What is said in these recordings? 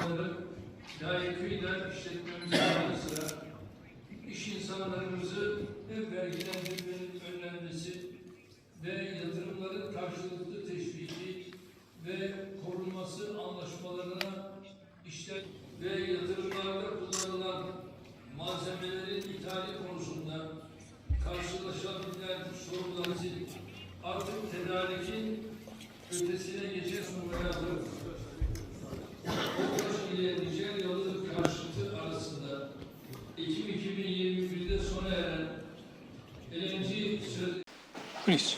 uygulamaları layıkıyla işletmemizin yanı sıra iş insanlarımızı hem vergilendirmenin önlenmesi ve yatırımların karşılıklı teşviki ve korunması anlaşmalarına işler ve yatırımlarda kullanılan malzemelerin ithali konusunda karşılaşabilen sorunların artık tedarikin ötesine geçen sunmaya hazırız. Koç ile Nijeryalı karşıtı arasında Ekim 2021'de sona eren LNG Please.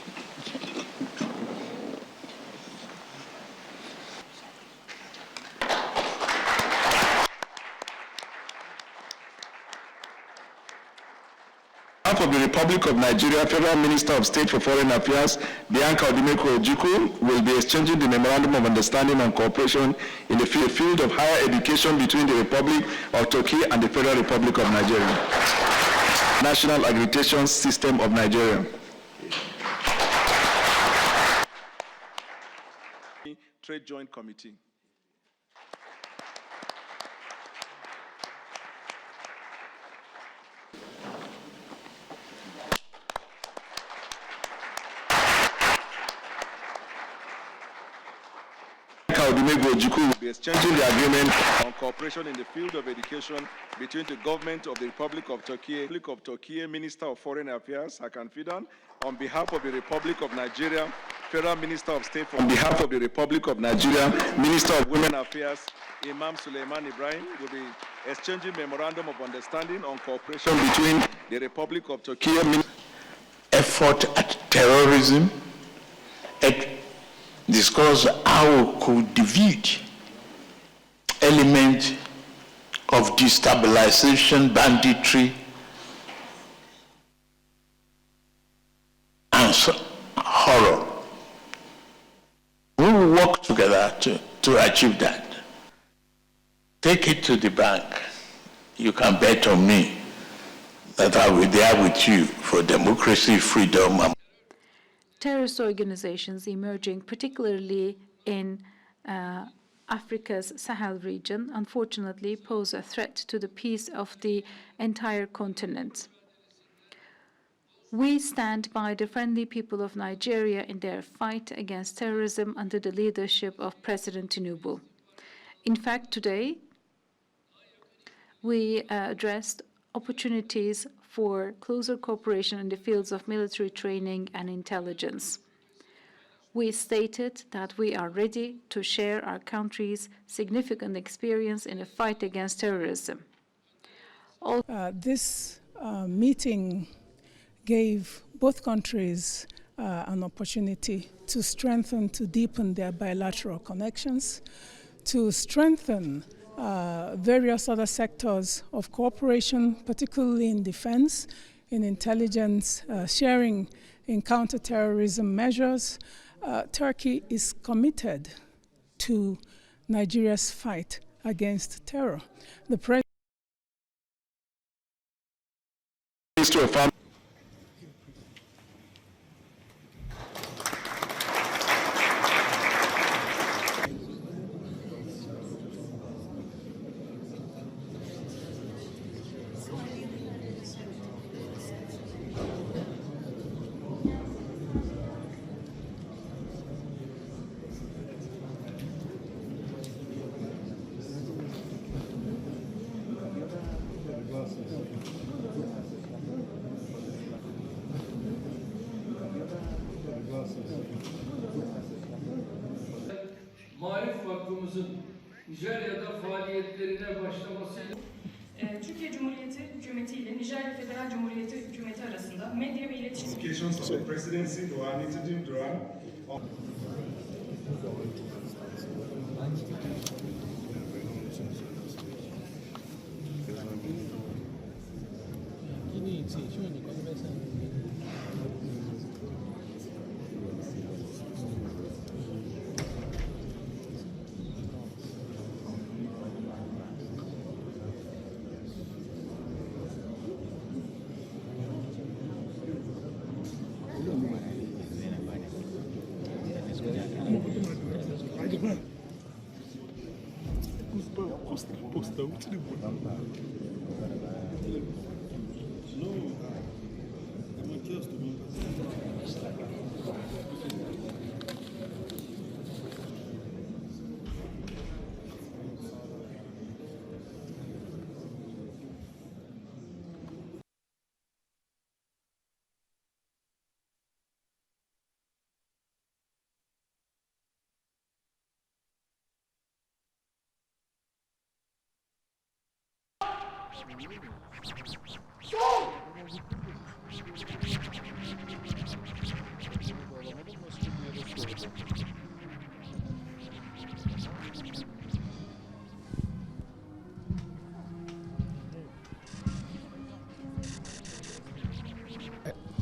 On behalf of the Republic of Nigeria, Federal Minister of State for Foreign Affairs, Bianca will be exchanging the Memorandum of Understanding and Cooperation in the field of higher education between the Republic of Turkey and the Federal Republic of Nigeria. National Accreditation System of Nigeria. Trade Joint Committee. Will be exchanging the agreement on cooperation in the field of education between the government of the Republic of Turkey, Minister of Foreign Affairs, Hakan Fidan, on behalf of the Republic of Nigeria, Federal Minister of State, on behalf of the Republic of Nigeria, Minister of Women Affairs, Imam Suleiman Ibrahim, will be exchanging memorandum of understanding on cooperation between the Republic of Turkey, effort at terrorism, discuss how we could defeat elements of destabilization, banditry, and horror. We will work together to achieve that. Take it to the bank. You can bet on me that I will be there with you for democracy, freedom, and terrorist organizations emerging, particularly in Africa's Sahel region, unfortunately pose a threat to the peace of the entire continent. We stand by the friendly people of Nigeria in their fight against terrorism under the leadership of President Tinubu. In fact, today, we addressed opportunities for closer cooperation in the fields of military training and intelligence. We stated that we are ready to share our country's significant experience in the fight against terrorism. This meeting gave both countries an opportunity to strengthen, to deepen their bilateral connections, to strengthen various other sectors of cooperation, particularly in defense, in intelligence, sharing in counter-terrorism measures. Turkey is committed to Nigeria's fight against terror. The President Marif Vakfımızın Nijerya'da faaliyetlerine başlamasıyla Türkiye Cumhuriyeti Hükümeti ile Nijerya Federal Cumhuriyeti Hükümeti arasında medya ve iletişim Communications of the Presidency Duran. Hadi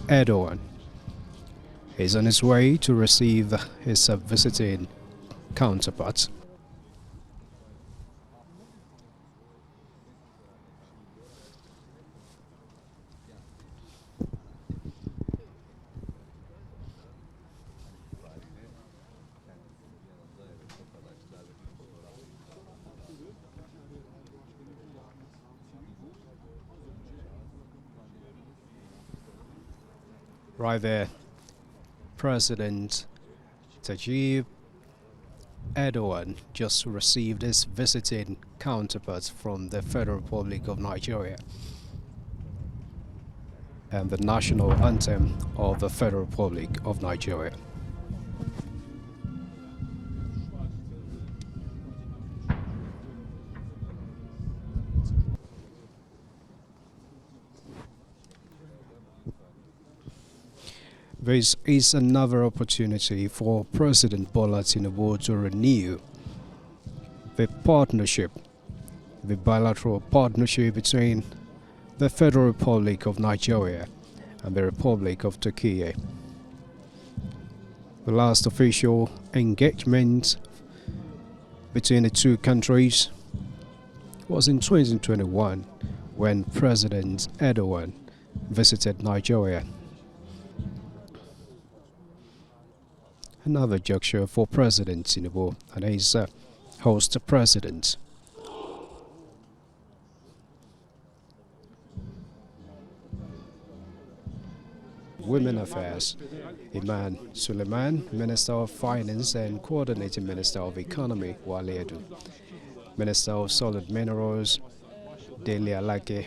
Erdoğan is on his way to receive his visiting counterpart. Right there, President Tayyip Erdoğan just received his visiting counterpart from the Federal Republic of Nigeria and the national anthem of the Federal Republic of Nigeria. This is another opportunity for President Bola Tinubu to renew the partnership, the bilateral partnership between the Federal Republic of Nigeria and the Republic of Turkey. The last official engagement between the two countries was in 2021 when President Erdoğan visited Nigeria. Another juncture for President Tinubu and his host president. Women Affairs, Iman Suleiman, Minister of Finance and Coordinating Minister of Economy, Wale Edu. Minister of Solid Minerals, Dele Alake,